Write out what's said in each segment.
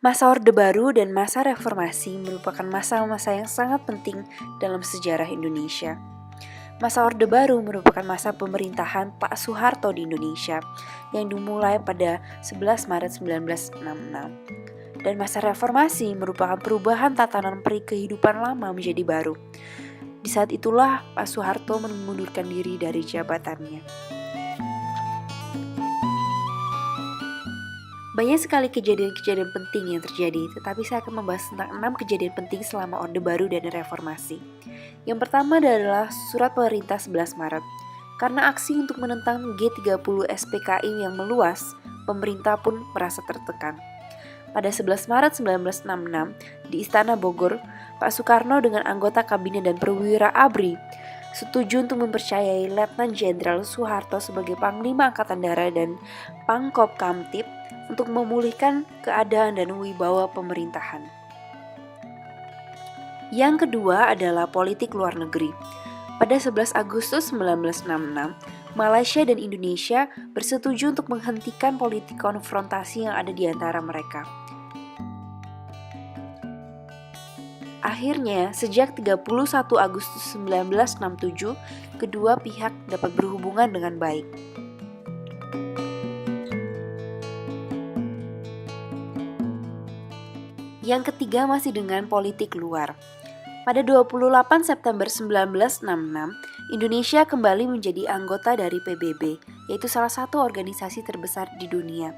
Masa Orde Baru dan masa Reformasi merupakan masa-masa yang sangat penting dalam sejarah Indonesia. Masa Orde Baru merupakan masa pemerintahan Pak Soeharto di Indonesia yang dimulai pada 11 Maret 1966. Dan masa Reformasi merupakan perubahan tatanan kehidupan lama menjadi baru. Di saat itulah Pak Soeharto mengundurkan diri dari jabatannya. Banyak sekali kejadian-kejadian penting yang terjadi, tetapi saya akan membahas tentang 6 kejadian penting selama Orde Baru dan Reformasi. Yang pertama adalah surat pemerintah 11 Maret. Karena aksi untuk menentang G30 SPKI yang meluas, pemerintah pun merasa tertekan. Pada 11 Maret 1966, di Istana Bogor, Pak Soekarno dengan anggota kabinet dan perwira ABRI setuju untuk mempercayai Letnan Jenderal Soeharto sebagai Panglima Angkatan Darat dan Pangkop Kamtib untuk memulihkan keadaan dan wibawa pemerintahan. Yang kedua adalah politik luar negeri. Pada 11 Agustus 1966, Malaysia dan Indonesia bersetuju untuk menghentikan politik konfrontasi yang ada di antara mereka. Akhirnya, sejak 31 Agustus 1967, kedua pihak dapat berhubungan dengan baik. Yang ketiga masih dengan politik luar. Pada 28 September 1966, Indonesia kembali menjadi anggota dari PBB, yaitu salah satu organisasi terbesar di dunia.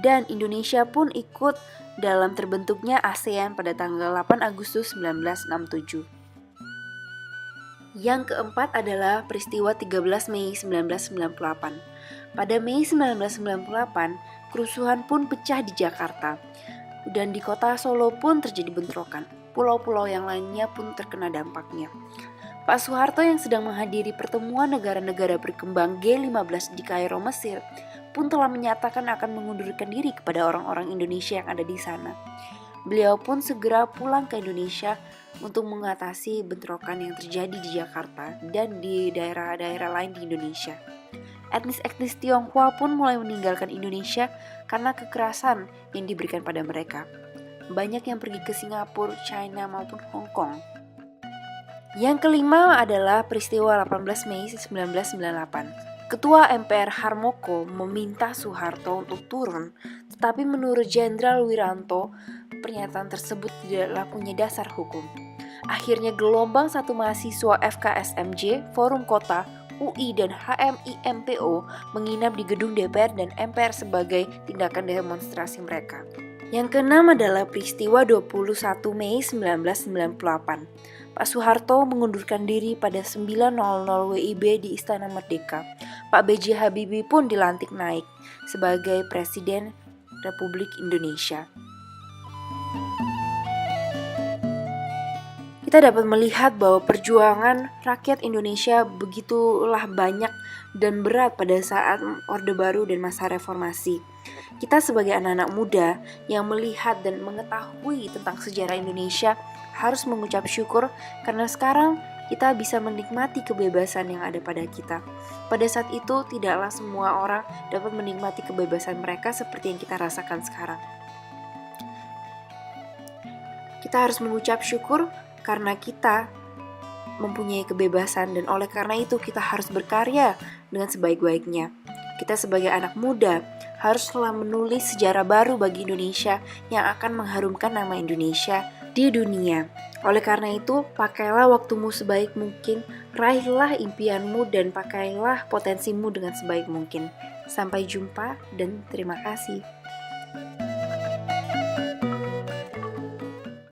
Dan Indonesia pun ikut dalam terbentuknya ASEAN pada tanggal 8 Agustus 1967. Yang keempat adalah peristiwa 13 Mei 1998. Pada Mei 1998, kerusuhan pun pecah di Jakarta. Dan di kota Solo pun terjadi bentrokan. Pulau-pulau yang lainnya pun terkena dampaknya. Pak Soeharto yang sedang menghadiri pertemuan negara-negara berkembang G15 di Kairo, Mesir, pun telah menyatakan akan mengundurkan diri kepada orang-orang Indonesia yang ada di sana. Beliau pun segera pulang ke Indonesia untuk mengatasi bentrokan yang terjadi di Jakarta dan di daerah-daerah lain di Indonesia. Etnis-etnis Tionghoa pun mulai meninggalkan Indonesia karena kekerasan yang diberikan pada mereka. Banyak yang pergi ke Singapura, China maupun Hong Kong. Yang kelima adalah peristiwa 18 Mei 1998. Ketua MPR Harmoko meminta Soeharto untuk turun, tetapi menurut Jenderal Wiranto, pernyataan tersebut tidaklah punya dasar hukum. Akhirnya gelombang satu mahasiswa FKSMJ, Forum Kota, UI dan HMIMPO menginap di gedung DPR dan MPR sebagai tindakan demonstrasi mereka. Yang keenam adalah peristiwa 21 Mei 1998. Pak Soeharto mengundurkan diri pada 9.00 WIB di Istana Merdeka. Pak B.J. Habibie pun dilantik naik sebagai Presiden Republik Indonesia. Kita dapat melihat bahwa perjuangan rakyat Indonesia begitulah banyak dan berat pada saat Orde Baru dan masa Reformasi. Kita sebagai anak-anak muda yang melihat dan mengetahui tentang sejarah Indonesia harus mengucap syukur karena sekarang kita bisa menikmati kebebasan yang ada pada kita. Pada saat itu tidaklah semua orang dapat menikmati kebebasan mereka seperti yang kita rasakan sekarang. Kita harus mengucap syukur karena kita mempunyai kebebasan dan oleh karena itu kita harus berkarya dengan sebaik-baiknya. Kita sebagai anak muda haruslah menulis sejarah baru bagi Indonesia yang akan mengharumkan nama Indonesia di dunia. Oleh karena itu, pakailah waktumu sebaik mungkin, raihlah impianmu dan pakailah potensimu dengan sebaik mungkin. Sampai jumpa dan terima kasih.